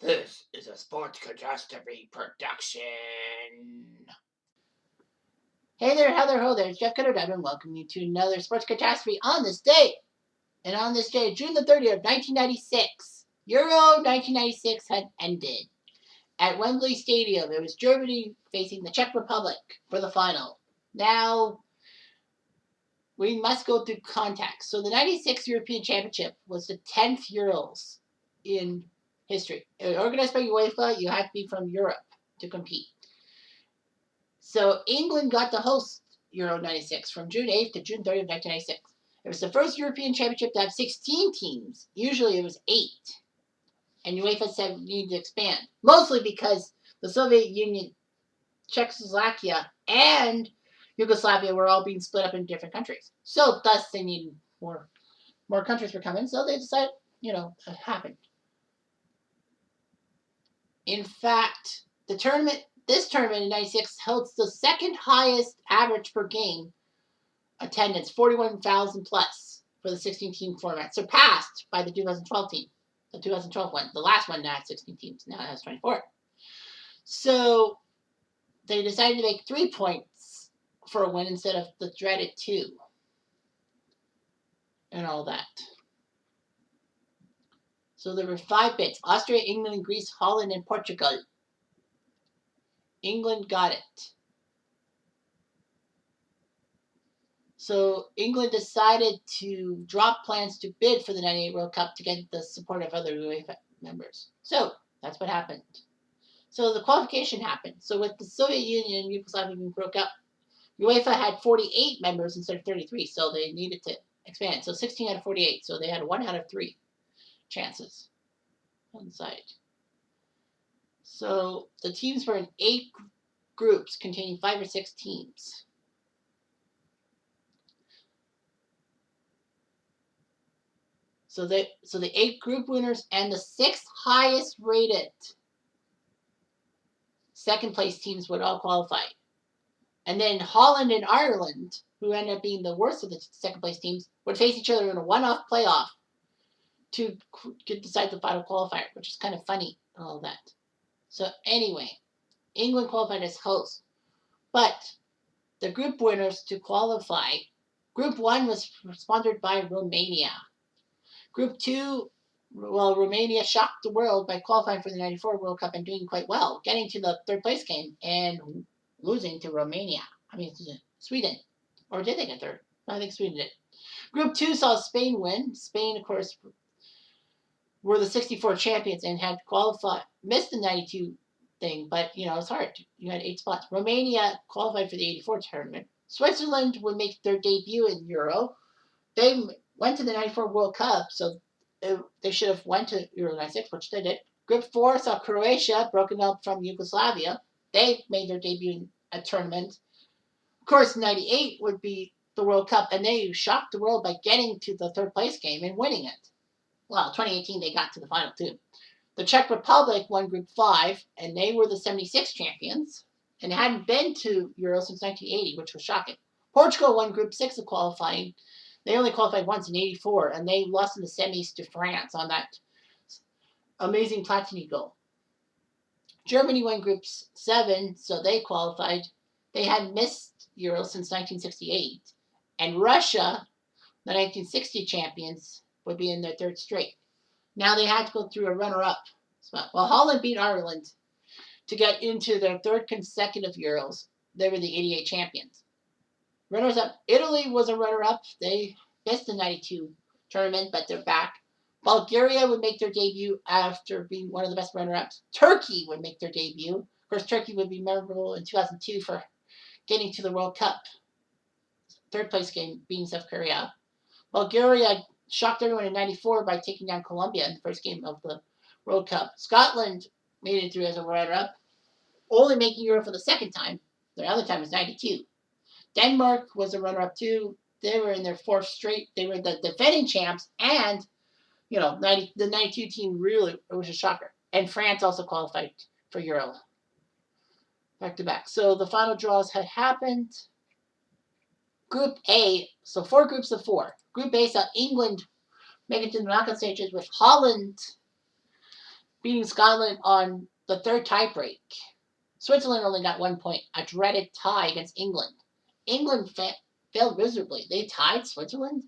This is a Sports Catastrophe production. Hey there, how there, ho there. It's Jeff Cutastrophe, and welcome you to another Sports Catastrophe on this day. And on this day, June the 30th, 1996, Euro 1996 had ended. At Wembley Stadium, it was Germany facing the Czech Republic for the final. Now, we must go through context. So the 96 European Championship was the 10th Euros in history. Organized by UEFA, you had to be from Europe to compete. So England got to host Euro 96 from June 8th to June 30th, 1996. It was the first European Championship to have 16 teams. Usually it was 8. And UEFA said we need to expand. Mostly because the Soviet Union, Czechoslovakia, and Yugoslavia were all being split up in different countries. So thus they needed more countries were coming. So they decided, it happened. In fact, this tournament in 96 holds the second highest average per game attendance, 41,000 plus for the 16-team format, surpassed by the 2012 team. The 2012 one, the last one, now had 16 teams. Now it has 24. So they decided to make 3 points for a win instead of the dreaded 2. And all that. So there were 5 bits: Austria, England, Greece, Holland, and Portugal. England got it. So England decided to drop plans to bid for the 98 World Cup to get the support of other UEFA members. So that's what happened. So the qualification happened. So with the Soviet Union and Yugoslavia being broke up, UEFA had 48 members instead of 33, so they needed to expand. So 16 out of 48, so they had 1 out of 3 chances on the side. So the teams were in 8 groups containing 5 or 6 teams. So the 8 group winners and the 6 highest rated second place teams would all qualify. And then Holland and Ireland, who ended up being the worst of the second place teams, would face each other in a one-off playoff to decide the final qualifier, which is kind of funny, all that. So anyway, England qualified as host. But the group winners to qualify, Group 1 was sponsored by Romania. Group 2, well, Romania shocked the world by qualifying for the 94 World Cup and doing quite well, getting to the third place game and losing to Romania. I mean, Sweden. Or did they get third? I think Sweden did. Group 2 saw Spain win. Spain, of course, were the 64 champions and had qualified, missed the 92 thing, but, it's hard. You had 8 spots. Romania qualified for the 84 tournament. Switzerland would make their debut in Euro. They went to the 94 World Cup, so they should have went to Euro 96, which they did. Group 4 saw Croatia, broken up from Yugoslavia. They made their debut in a tournament. Of course, 98 would be the World Cup, and they shocked the world by getting to the third place game and winning it. Well, 2018, they got to the final, too. The Czech Republic won Group 5, and they were the 76 champions, and hadn't been to Euro since 1980, which was shocking. Portugal won Group 6 of qualifying. They only qualified once in 84, and they lost in the semis to France on that amazing Platini goal. Germany won Group 7, so they qualified. They hadn't missed Euro since 1968. And Russia, the 1960 champions, would be in their third straight. Now they had to go through a runner-up spot. Well, Holland beat Ireland to get into their third consecutive Euros. They were the 88 champions. Runners-up, Italy was a runner-up. They missed the 92 tournament, but they're back. Bulgaria would make their debut after being one of the best runner-ups. Turkey would make their debut. Of course, Turkey would be memorable in 2002 for getting to the World Cup. Third place game being South Korea. Bulgaria shocked everyone in 94 by taking down Colombia in the first game of the World Cup. Scotland made it through as a runner-up, only making Euro for the second time. Their other time was 92. Denmark was a runner-up too. They were in their 4th straight. They were the defending champs, and the 92 team really, it was a shocker. And France also qualified for Euro. Back to back. So the final draws had happened. Group A, so 4 groups of 4. Group A saw England make it to the knockout stages with Holland beating Scotland on the third tiebreak. Switzerland only got 1 point, a dreaded tie against England. England failed miserably. They tied Switzerland.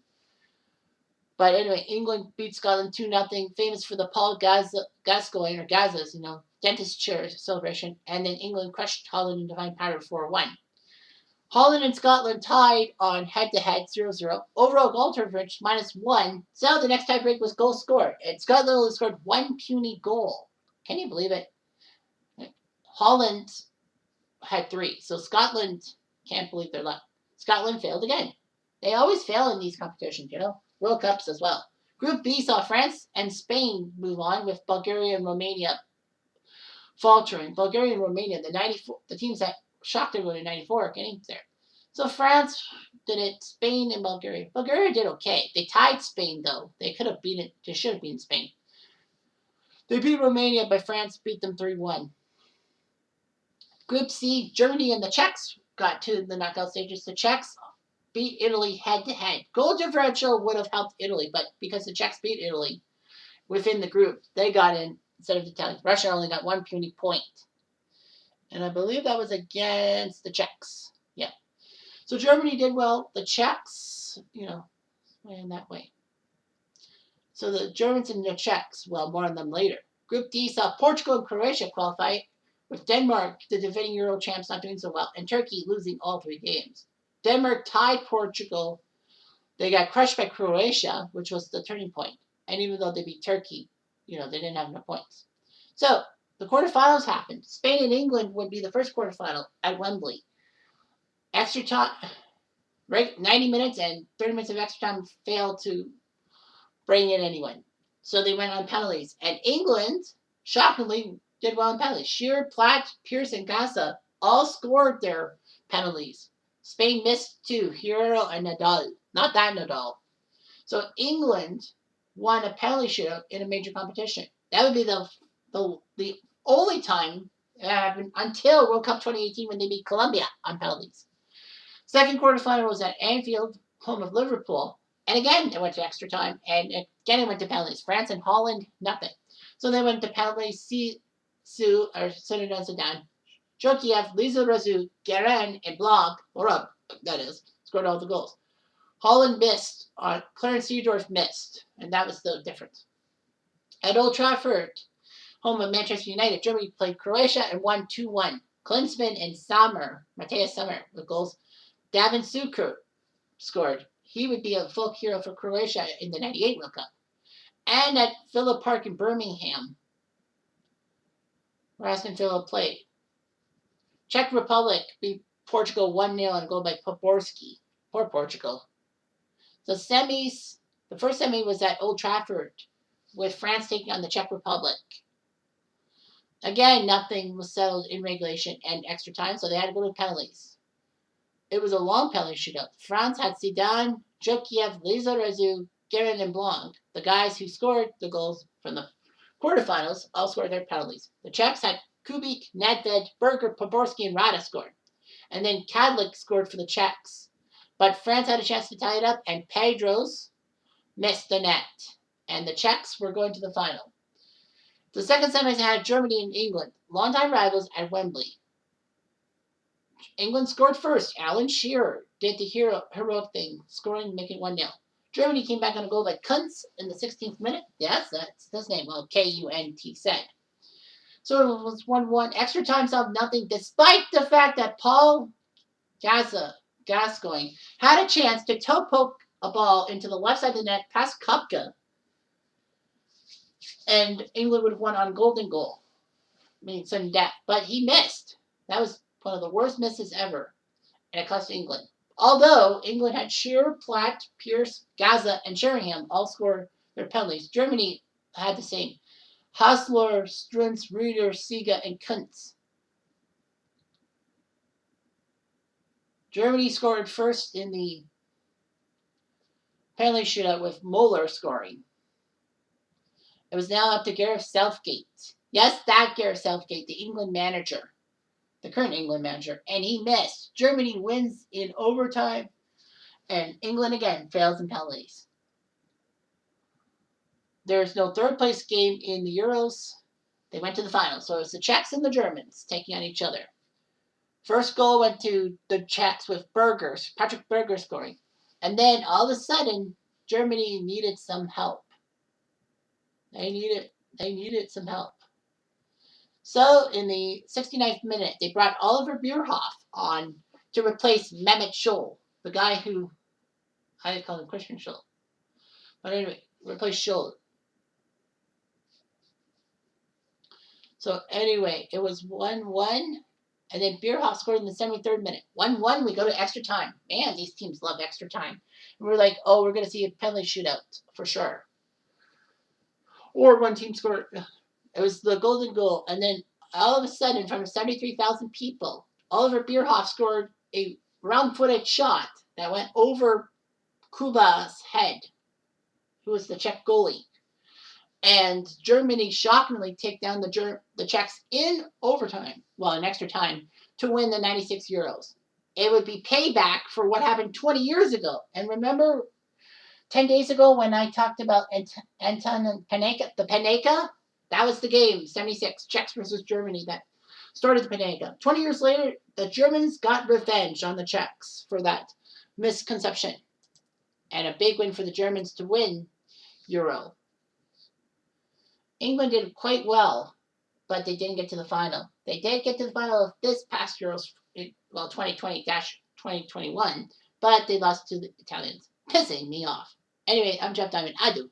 But anyway, England beat Scotland 2-0, famous for the Paul Gascoigne, or Gazza's, dentist chair celebration. And then England crushed Holland in divine power 4-1. Holland and Scotland tied on head-to-head 0-0. Overall goal difference -1. So the next tiebreak was goal scored. And Scotland only scored one puny goal. Can you believe it? Holland had 3. So Scotland can't believe their luck. Scotland failed again. They always fail in these competitions, World Cups as well. Group B saw France and Spain move on, with Bulgaria and Romania faltering. Bulgaria and Romania, the teams that shocked everyone in '94, are getting there. So France did it. Spain and Bulgaria. Bulgaria did okay. They tied Spain though. They should have beaten Spain. They beat Romania, but France beat them 3-1. Group C, Germany and the Czechs got to the knockout stages. The Czechs beat Italy head-to-head. Goal differential would have helped Italy, but because the Czechs beat Italy within the group, they got in instead of the Italians. Russia only got 1 puny point. And I believe that was against the Czechs. Yeah. So Germany did well. The Czechs, ran that way. So the Germans and the Czechs, well, more on them later. Group D saw Portugal and Croatia qualify, with Denmark, the defending Euro champs, not doing so well, and Turkey losing all 3 games. Denmark tied Portugal. They got crushed by Croatia, which was the turning point. And even though they beat Turkey, they didn't have enough points. So the quarterfinals happened. Spain and England would be the first quarterfinal at Wembley. Extra time, 90 minutes and 30 minutes of extra time failed to bring in anyone. So they went on penalties. And England, shockingly, did well on penalties. Shearer, Platt, Pierce, and Gaza all scored their penalties. Spain missed 2, Hero and Nadal. Not that Nadal. So England won a penalty shootout in a major competition. That would be the only time it happened until World Cup 2018 when they beat Colombia on penalties. Second quarterfinal was at Anfield, home of Liverpool. And again, they went to extra time. And again, it went to penalties. France and Holland, nothing. So they went to penalties. Zidane, Jokiev, Lizarazu, Guerin, and Blanc, scored all the goals. Holland missed. Clarence Seedorf missed. And that was the difference. At Old Trafford, home of Manchester United, Germany played Croatia and won 2-1. Klinsmann and Matthias Sommer, with goals. Davin Suker scored. He would be a folk hero for Croatia in the '98 World Cup. And at Villa Park in Birmingham, where Aston Villa played, Czech Republic beat Portugal 1-0 on a goal by Poborski. Poor Portugal. The first semi was at Old Trafford, with France taking on the Czech Republic. Again, nothing was settled in regulation and extra time, so they had to go to penalties. It was a long penalty shootout. France had Zidane, Jokiev, Lizarazu, Guerin, and Blanc. The guys who scored the goals from the quarterfinals all scored their penalties. The Czechs had Kubik, Nedved, Berger, Poborski, and Rada scored. And then Kadlik scored for the Czechs. But France had a chance to tie it up, and Pedros missed the net. And the Czechs were going to the final. The second semis had Germany and England, longtime rivals at Wembley. England scored first. Alan Shearer did the heroic thing, scoring, making 1-0. Germany came back on a goal by Kuntz in the 16th minute. Yes, that's his name. Well, Kunt said. So it was 1-1. Extra time saw nothing, despite the fact that Paul Gascoigne had a chance to toe poke a ball into the left side of the net past Kupka. And England would have won on golden goal. Sudden death. But he missed. That was one of the worst misses ever. And it cost England. Although England had Shearer, Platt, Pierce, Gaza, and Sheringham all score their penalties, Germany had the same. Hassler, Strunz, Reuter, Siga, and Kuntz. Germany scored first in the penalty shootout with Moeller scoring. It was now up to Gareth Southgate. Yes, that Gareth Southgate, the England manager. The current England manager. And he missed. Germany wins in overtime. And England again fails in penalties. There's no third place game in the Euros. They went to the final. So it was the Czechs and the Germans taking on each other. First goal went to the Czechs with Patrick Berger scoring. And then all of a sudden, Germany needed some help. They needed some help. So in the 69th minute, they brought Oliver Bierhoff on to replace Mehmet Scholl, the guy who, I call him Christian Scholl. But anyway, replace Scholl. So anyway, it was 1-1. And then Bierhoff scored in the 73rd minute. 1-1, we go to extra time. Man, these teams love extra time. And we're like, oh, we're going to see a penalty shootout for sure. Or one team scored. It was the golden goal. And then all of a sudden, in front of 73,000 people, Oliver Bierhoff scored a round-footed shot that went over Kuba's head, who was the Czech goalie. And Germany shockingly take down the Czechs in overtime, well, in extra time, to win the 96 euros. It would be payback for what happened 20 years ago. And remember 10 days ago when I talked about Anton and Panenka, the Panenka? That was the game, 76, Czechs versus Germany, that started the Panenka. 20 years later, the Germans got revenge on the Czechs for that misconception. And a big win for the Germans to win Euro. England did quite well, but they didn't get to the final. They did get to the final of this past Euros, well, 2020-2021, but they lost to the Italians, pissing me off. Anyway, I'm Jeff Diamond. Adieu.